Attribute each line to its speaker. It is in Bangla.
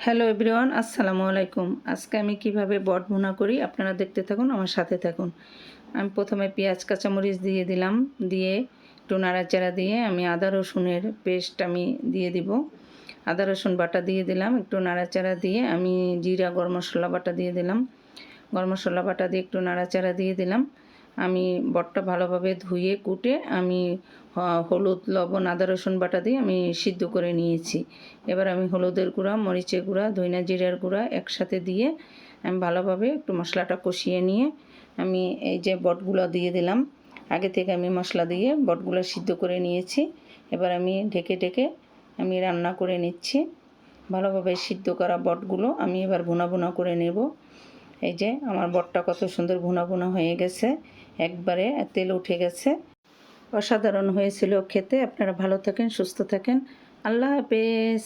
Speaker 1: হ্যালো এভরিওয়ান, আসসালামু আলাইকুম। আজকে আমি কিভাবে বট ভুনা করি আপনারা দেখতে থাকুন, আমার সাথে থাকুন। আমি প্রথমে পেঁয়াজ কাঁচামরিচ দিয়ে দিলাম, দিয়ে একটু নাড়াচাড়া দিয়ে আমি আদা রসুনের পেস্ট আমি দিয়ে দিব। আদা রসুন বাটা দিয়ে দিলাম, একটু নাড়াচাড়া দিয়ে আমি জিরা গরম মশলা বাটা দিয়ে দিলাম। গরম মশলা বাটা দিয়ে একটু নাড়াচাড়া দিয়ে দিলাম। আমি বটটা ভালোভাবে ধুয়ে কুটে আমি হলুদ লবণ আদা রসুন বাটা দিয়ে আমি সিদ্ধ করে নিয়েছি। এবার আমি হলুদের গুঁড়া মরিচের গুঁড়া ধনিয়া জিরার গুঁড়া একসাথে দিয়ে আমি ভালোভাবে একটু মশলাটা কষিয়ে নিয়ে আমি এই যে বটগুলো দিয়ে দিলাম। আগে থেকে আমি মশলা দিয়ে বটগুলো সিদ্ধ করে নিয়েছি। এবার আমি ঢেকে ঢেকে আমি রান্না করে নিচ্ছি। ভালোভাবে সিদ্ধ করা বটগুলো আমি এবার ভুনা ভুনা করে নেব। এই যে আমার বটটা কত সুন্দর ভুনা ভুনা হয়ে গেছে, একবারে তেল উঠে গেছে। অসাধারণ হয়েছিল খেতে। আপনারা ভালো থাকেন, সুস্থ থাকেন। আল্লাহ হাফেজ।